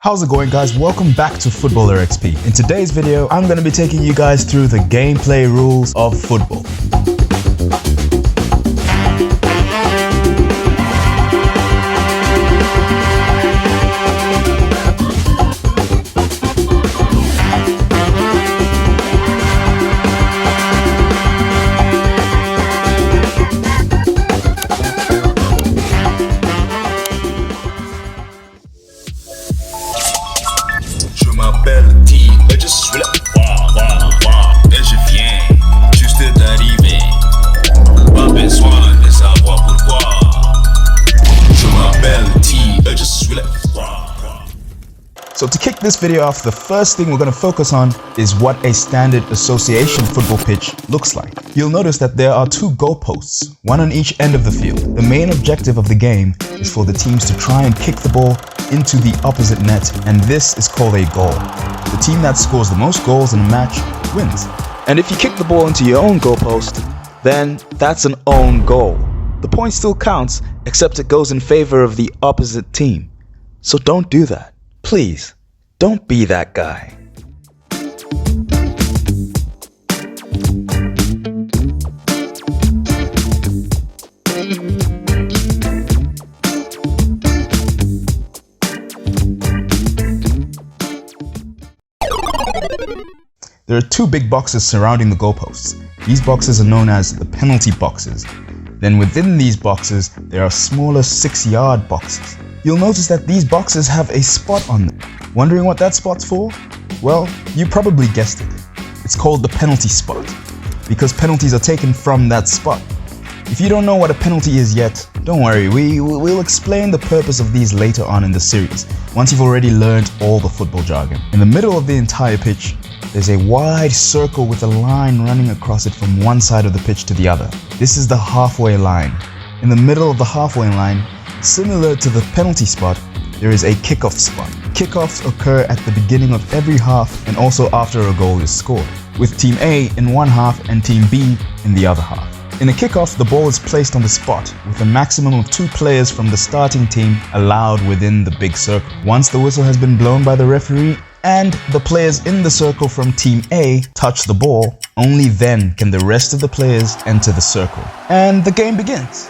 How's it going, guys? Welcome back to Footballer XP. In today's video, I'm going to be taking you guys through the gameplay rules of football. So to kick this video off, the first thing we're going to focus on is what a standard association football pitch looks like. You'll notice that there are two goalposts, one on each end of the field. The main objective of the game is for the teams to try and kick the ball into the opposite net, and this is called a goal. The team that scores the most goals in a match wins. And if you kick the ball into your own goalpost, then that's an own goal. The point still counts, except it goes in favor of the opposite team. So don't do that. Please, don't be that guy. There are two big boxes surrounding the goalposts. These boxes are known as the penalty boxes. Then within these boxes, there are smaller 6-yard boxes. You'll notice that these boxes have a spot on them. Wondering what that spot's for? Well, you probably guessed it. It's called the penalty spot, because penalties are taken from that spot. If you don't know what a penalty is yet, don't worry, we'll explain the purpose of these later on in the series, once you've already learned all the football jargon. In the middle of the entire pitch, there's a wide circle with a line running across it from one side of the pitch to the other. This is the halfway line. In the middle of the halfway line, similar to the penalty spot, there is a kickoff spot. Kickoffs occur at the beginning of every half and also after a goal is scored, with Team A in one half and Team B in the other half. In a kickoff, the ball is placed on the spot, with a maximum of 2 players from the starting team allowed within the big circle. Once the whistle has been blown by the referee and the players in the circle from Team A touch the ball, only then can the rest of the players enter the circle. And the game begins.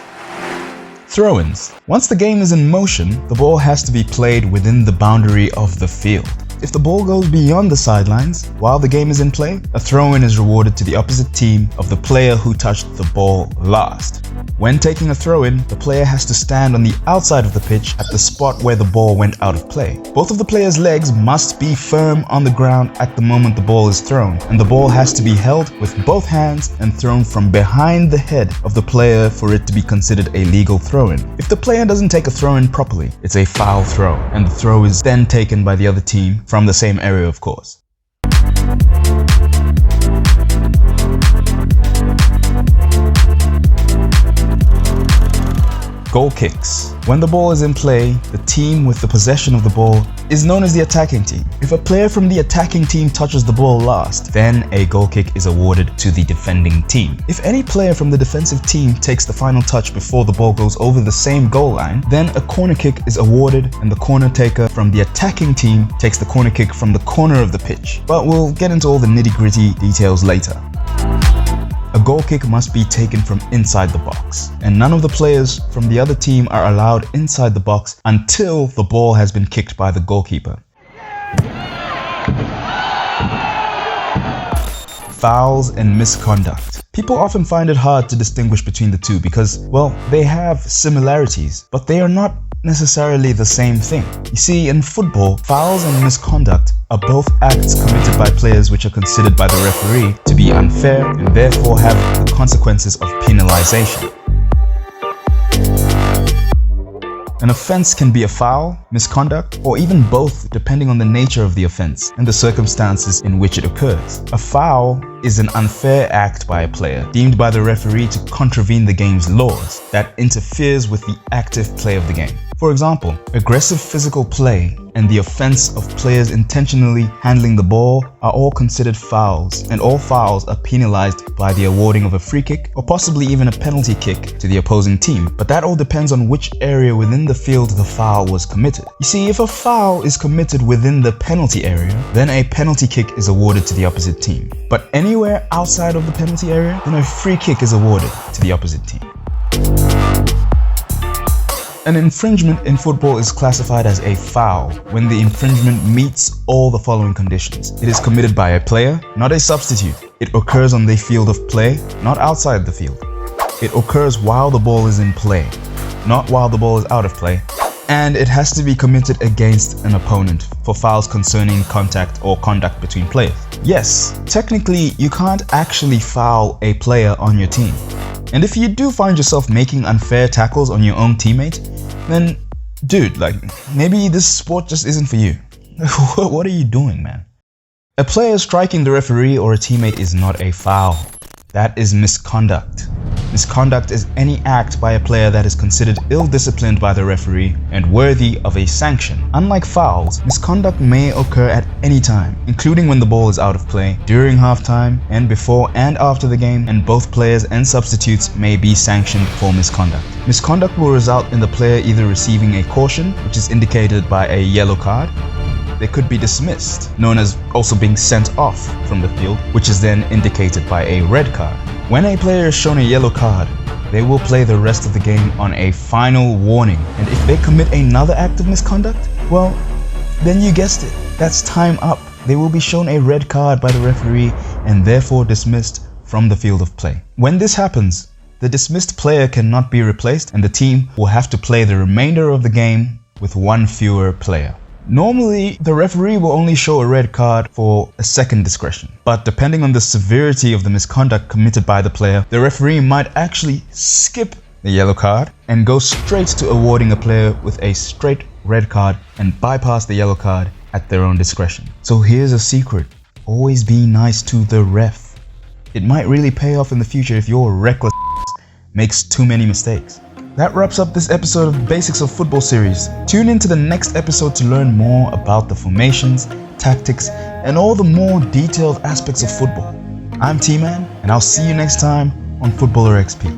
Throw-ins. Once the game is in motion, the ball has to be played within the boundary of the field. If the ball goes beyond the sidelines while the game is in play, a throw-in is rewarded to the opposite team of the player who touched the ball last. When taking a throw-in, the player has to stand on the outside of the pitch at the spot where the ball went out of play. Both of the player's legs must be firm on the ground at the moment the ball is thrown, and the ball has to be held with both hands and thrown from behind the head of the player for it to be considered a legal throw-in. If the player doesn't take a throw-in properly, it's a foul throw, and the throw is then taken by the other team from the same area, of course. Goal kicks. When the ball is in play, the team with the possession of the ball is known as the attacking team. If a player from the attacking team touches the ball last, then a goal kick is awarded to the defending team. If any player from the defensive team takes the final touch before the ball goes over the same goal line, then a corner kick is awarded, and the corner taker from the attacking team takes the corner kick from the corner of the pitch. But we'll get into all the nitty-gritty details later. A goal kick must be taken from inside the box, and none of the players from the other team are allowed inside the box until the ball has been kicked by the goalkeeper. Fouls and misconduct. People often find it hard to distinguish between the two because, well, they have similarities, but they are not necessarily the same thing. You see, in football, fouls and misconduct are both acts committed by players which are considered by the referee to be unfair and therefore have the consequences of penalization. An offense can be a foul, misconduct, or even both depending on the nature of the offense and the circumstances in which it occurs. A foul is an unfair act by a player, deemed by the referee to contravene the game's laws, that interferes with the active play of the game. For example, aggressive physical play and the offense of players intentionally handling the ball are all considered fouls, and all fouls are penalized by the awarding of a free kick or possibly even a penalty kick to the opposing team. But that all depends on which area within the field the foul was committed. You see, if a foul is committed within the penalty area, then a penalty kick is awarded to the opposite team. But anywhere outside of the penalty area, then a free kick is awarded to the opposite team. An infringement in football is classified as a foul when the infringement meets all the following conditions. It is committed by a player, not a substitute. It occurs on the field of play, not outside the field. It occurs while the ball is in play, not while the ball is out of play. And it has to be committed against an opponent for fouls concerning contact or conduct between players. Yes, technically you can't actually foul a player on your team. And if you do find yourself making unfair tackles on your own teammate, then dude, maybe this sport just isn't for you. What are you doing, man? A player striking the referee or a teammate is not a foul. That is misconduct. Misconduct is any act by a player that is considered ill-disciplined by the referee and worthy of a sanction. Unlike fouls, misconduct may occur at any time, including when the ball is out of play, during halftime, and before and after the game, and both players and substitutes may be sanctioned for misconduct. Misconduct will result in the player either receiving a caution, which is indicated by a yellow card. They could be dismissed, known as also being sent off from the field, which is then indicated by a red card. When a player is shown a yellow card, they will play the rest of the game on a final warning. And if they commit another act of misconduct, well, then you guessed it, that's time up. They will be shown a red card by the referee and therefore dismissed from the field of play. When this happens, the dismissed player cannot be replaced and the team will have to play the remainder of the game with one fewer player. Normally, the referee will only show a red card for a second discretion, but depending on the severity of the misconduct committed by the player, the referee might actually skip the yellow card and go straight to awarding a player with a straight red card and bypass the yellow card at their own discretion. So here's a secret: always be nice to the ref. It might really pay off in the future if your reckless makes too many mistakes. That wraps up this episode of Basics of Football series. Tune in to the next episode to learn more about the formations, tactics, and all the more detailed aspects of football. I'm T-Man, and I'll see you next time on Footballer XP.